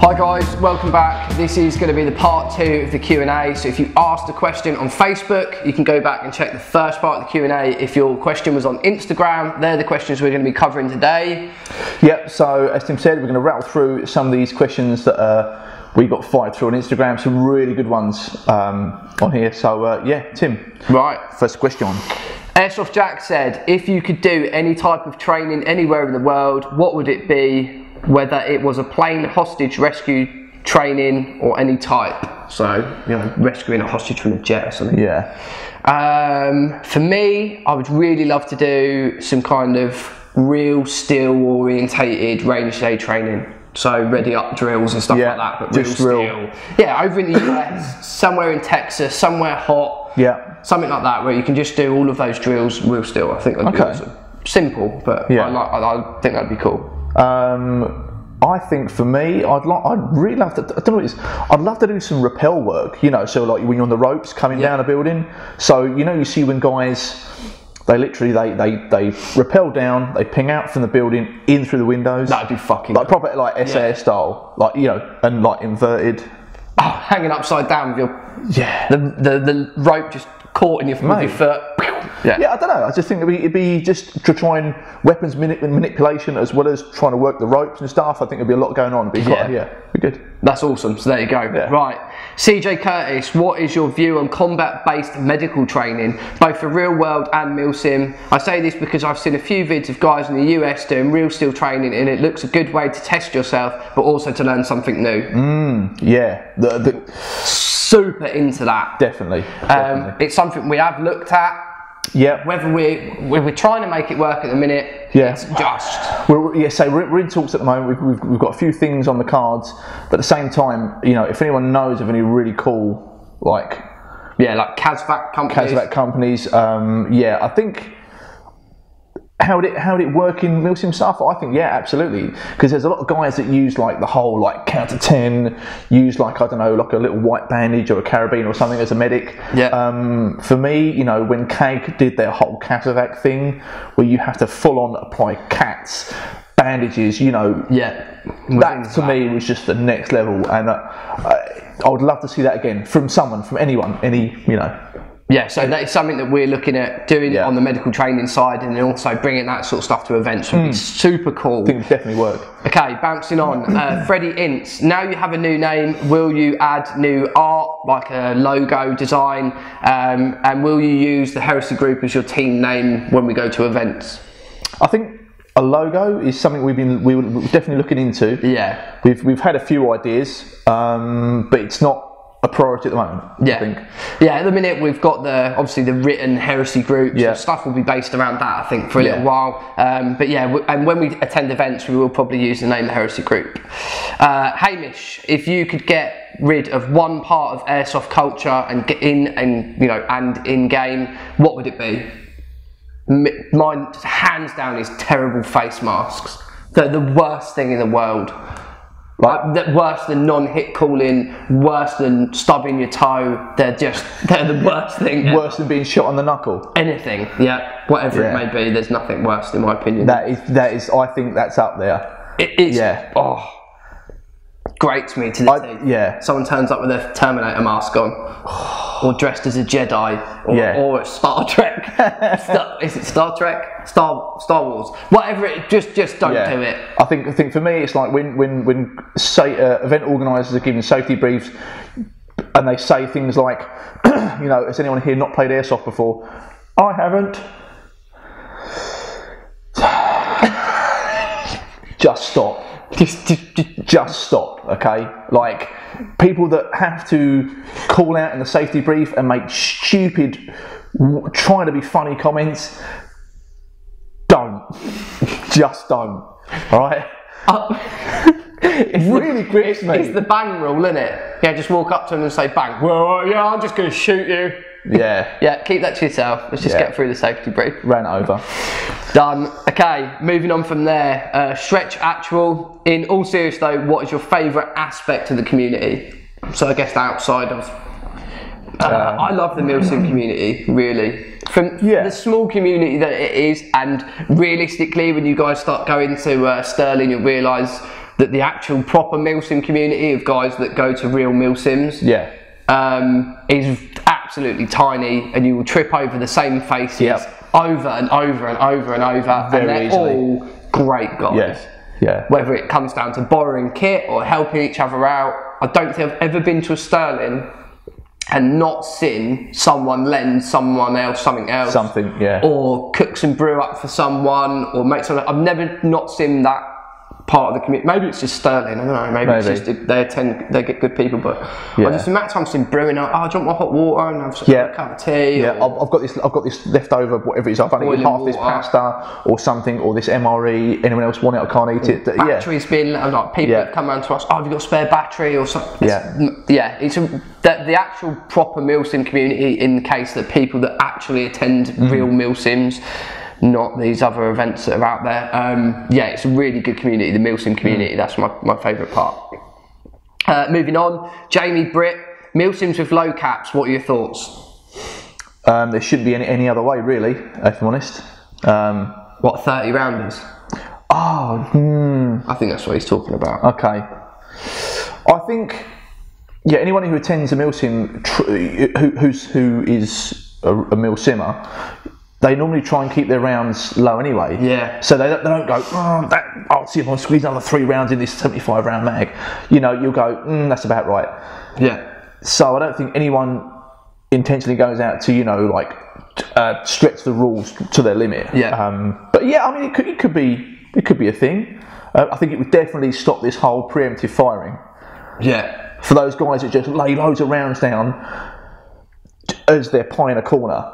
Hi guys, welcome back. This is going to be the part 2 of the Q&A. So if you asked a question on Facebook, you can go back and check the first part of the Q&A. If your question was on Instagram, they're the questions we're going to be covering today. Yep, so as Tim said, we're going to rattle through some of these questions that we got fired through on Instagram. Some really good ones on here. So yeah, Tim. Right. First question. Airsoft Jack said, if you could do any type of training anywhere in the world, what would it be? Whether it was a plane hostage rescue training or any type. So, you know, rescuing a hostage from a jet or something. Yeah. For me, I would really love to do some kind of real steel orientated range day training. So ready up drills and stuff like that, but real steel. Yeah, over in the US, somewhere in Texas, somewhere hot. Yeah. Something like that where you can just do all of those drills real steel. I think that'd be awesome. Simple, but yeah. I think that'd be cool. I think for me, I'd really love to. I don't know what it is. I'd love to do some rappel work. You know, so like when you're on the ropes coming down a building. So you know, you see when guys, they literally they rappel down, they ping out from the building in through the windows. That'd be fucking like proper like SAS style, like you know, and like inverted. Oh, hanging upside down with your the rope just caught in with your foot. Yeah, I don't know. I just think it'd be just to try and weapons manipulation as well as trying to work the ropes and stuff. I think there'd be a lot going on. It'd be good. That's awesome. So there you go. Yeah. Right, CJ Curtis, what is your view on combat-based medical training, both for real world and milsim? I say this because I've seen a few vids of guys in the US doing real steel training, and it looks a good way to test yourself, but also to learn something new. Yeah. Super into that. Definitely. It's something we have looked at. Yeah. Whether we're trying to make it work at the minute, it's just. We're in talks at the moment. We've got a few things on the cards, but at the same time, you know, if anyone knows of any really cool like CASVAC companies. I think. How would it work in milsim stuff? I think absolutely, because there's a lot of guys that use like the whole like count to 10, use like I don't know, like a little white bandage or a carabiner or something as a medic. Yeah. For me, you know, when CAG did their whole CASVAC thing, where you have to full on apply CATs, bandages, you know. Yeah. That to me was just the next level, and I would love to see that again from anyone, you know. Yeah, so that is something that we're looking at doing on the medical training side, and then also bringing that sort of stuff to events would be super cool. I think it would definitely work. Okay, bouncing on. freddie.ince, now you have a new name, will you add new art, like a logo design, and will you use the Heresy group as your team name when we go to events? I think a logo is something we're definitely looking into. Yeah. We've had a few ideas, but it's not a priority at the moment. I think. Yeah, at the minute we've got obviously the written Heresy group, so stuff will be based around that I think for a little while. But yeah, and when we attend events we will probably use the name the Heresy group. Hayyymishhh, if you could get rid of one part of airsoft culture and get in game, what would it be? Mine, hands down, is terrible face masks. They're the worst thing in the world. Like, worse than non-hit calling, worse than stubbing your toe. They're the worst thing. Worse than being shot on the knuckle. Anything, whatever it may be. There's nothing worse, in my opinion. That is. I think that's up there. It is. Yeah. Oh, grates me to the teeth. Yeah. Someone turns up with a Terminator mask on, or dressed as a Jedi, or a Star Trek. Is it Star Trek? Star Wars? Whatever it. Just don't do it. I think for me it's like when event organisers are giving safety briefs, and they say things like, you know, has anyone here not played airsoft before? I haven't. Just stop. Just stop, okay? Like, people that have to call out in the safety brief and make stupid, trying to be funny comments, don't. Just don't, alright? It really grips me. It's the bang rule, isn't it? Yeah, just walk up to them and say bang. Well, yeah, I'm just going to shoot you. Yeah, keep that to yourself. Let's just get through the safety brief. Ran over. Done. Okay, moving on from there. Stretch actual. In all seriousness though, what is your favourite aspect of the community? So I guess outside of... I love the milsim community, really. From the small community that it is, and realistically when you guys start going to Stirling, you'll realise that the actual proper milsim community of guys that go to real milsims is absolutely tiny, and you will trip over the same faces over and over and over and over, very and they're easily. all great guys. Whether it comes down to borrowing kit or helping each other out, I don't think I've ever been to a Sterling and not seen someone lend someone else something else, or cook some brew up for someone, or make something. I've never not seen that part of the community. Maybe it's just Sterling, I don't know, maybe. It's just they get good people, but I just imagine I'm seeing brewing up, oh, do you want my hot water and have a cup of tea? I've got this leftover, whatever it is, I've only eaten half this pasta or something, or this MRE, anyone else want it, I can't eat it. Battery's been, like, people have come around to us, oh, have you got a spare battery or something? It's the actual proper milsim community, in the case that people that actually attend real milsims, not these other events that are out there. It's a really good community, the milsim community. That's my favourite part. Moving on, Jamie Britt, milsims with low caps, what are your thoughts? There shouldn't be any other way, really, if I'm honest. What, 30 rounders? I think that's what he's talking about. Okay. I think, anyone who attends a milsim, who is a milsimmer, they normally try and keep their rounds low anyway. So they don't go, I'll see if I can squeeze another 3 rounds in this 75 round mag. You'll go, that's about right. So I don't think anyone intentionally goes out to, stretch the rules to their limit. But I mean, it could be a thing. I think it would definitely stop this whole preemptive firing. For those guys that just lay loads of rounds down as they're pieing a corner,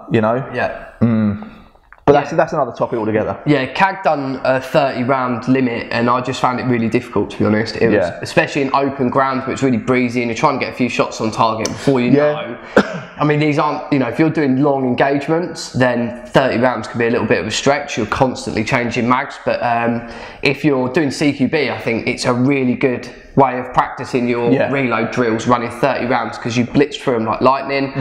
But that's another topic altogether. CAG done a 30 round limit, and I just found it really difficult, to be honest. It was, especially in open ground where it's really breezy and you're trying to get a few shots on target before you know. I mean, these aren't, if you're doing long engagements, then 30 rounds can be a little bit of a stretch. You're constantly changing mags, but if you're doing CQB, I think it's a really good way of practicing your reload drills, running 30 rounds, because you blitz through them like lightning.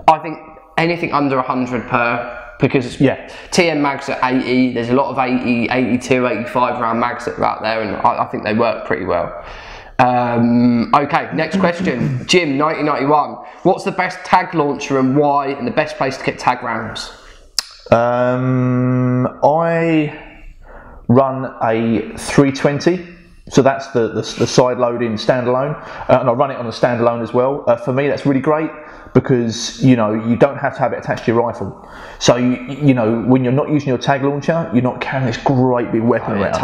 I think anything under 100 per, because TM mags are 80, there's a lot of 80, 82, 85 round mags that are out there, and I think they work pretty well. Okay, next question. Jim, 1991. What's the best tag launcher and why, and the best place to get tag rounds? I run a 320. So that's the side loading standalone, and I run it on a standalone as well. For me, that's really great because you don't have to have it attached to your rifle. So when you're not using your tag launcher, you're not carrying this great big weapon around. A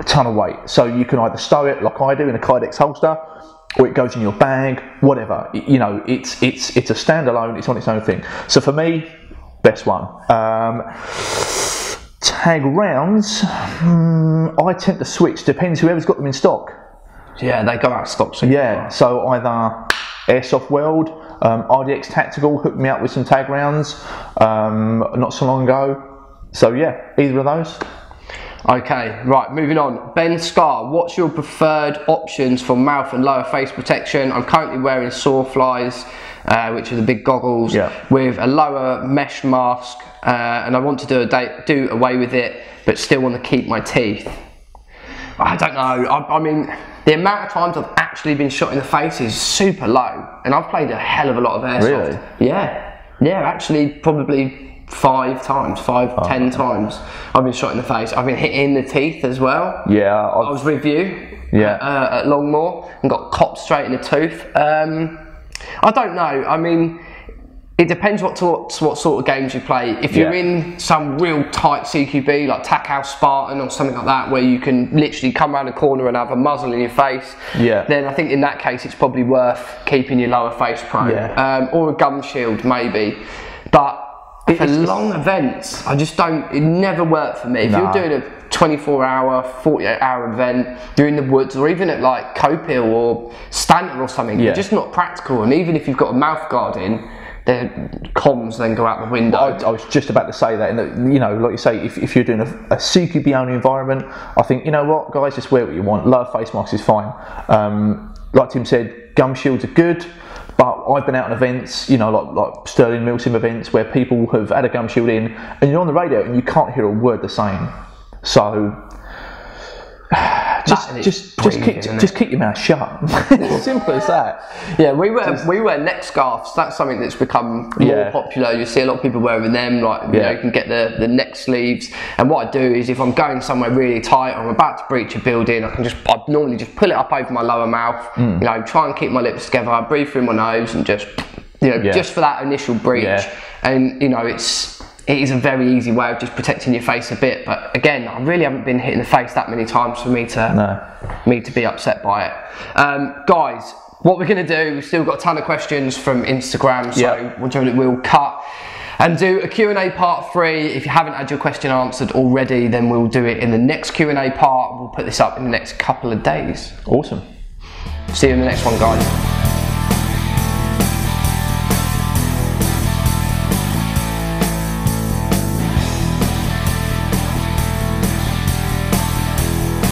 ton of weight. So you can either stow it like I do in a Kydex holster, or it goes in your bag, whatever. It's a standalone. It's on its own thing. So for me, best one. Tag rounds, I tend to switch, depends whoever's got them in stock. They go out of stock soon. So either Airsoft World, RDX Tactical hooked me up with some tag rounds not so long ago. So either of those. Okay, right, moving on. Ben Scar, what's your preferred options for mouth and lower face protection? I'm currently wearing Sawflies, which are the big goggles, with a lower mesh mask, and I want to do away with it, but still want to keep my teeth. I don't know. I mean, the amount of times I've actually been shot in the face is super low, and I've played a hell of a lot of airsoft. Really? Actually, probably 5 times, 10 times I've been shot in the face. I've been hit in the teeth as well. I was with you at Longmore and got copped straight in the tooth. I don't know. I mean, it depends what sort of games you play. If you're in some real tight CQB like Tac House Spartan or something like that, where you can literally come around a corner and have a muzzle in your face, then I think in that case it's probably worth keeping your lower face prone, or a gum shield maybe. But for long events, it never worked for me. If you're doing a 24-hour, 48-hour event, you're in the woods, or even at like Copill or Stanton or something, you're just not practical. And even if you've got a mouth guard in, the comms then go out the window. I was just about to say that, and like you say, if you're doing a CQB only environment, I think, what, guys, just wear what you want. Lower face mask is fine. Like Tim said, gum shields are good. But I've been out on events, like Sterling milsim events, where people have had a gum shield in, and you're on the radio and you can't hear a word they're saying. So just keep your mouth shut. Simple as that. Yeah, we wear neck scarves. That's something that's become more popular. You see a lot of people wearing them. Like you know, you can get the neck sleeves. And what I do is, if I'm going somewhere really tight, or I'm about to breach a building, I normally just pull it up over my lower mouth. You know, try and keep my lips together. I breathe through my nose and just, you know, just for that initial breach. And you know, it is a very easy way of just protecting your face a bit, but again, I really haven't been hit in the face that many times for me to be upset by it. Guys, what we're going to do, we've still got a ton of questions from Instagram, so we'll cut and do a Q&A part 3. If you haven't had your question answered already, then we'll do it in the next Q&A part. We'll put this up in the next couple of days. Awesome. See you in the next one, guys.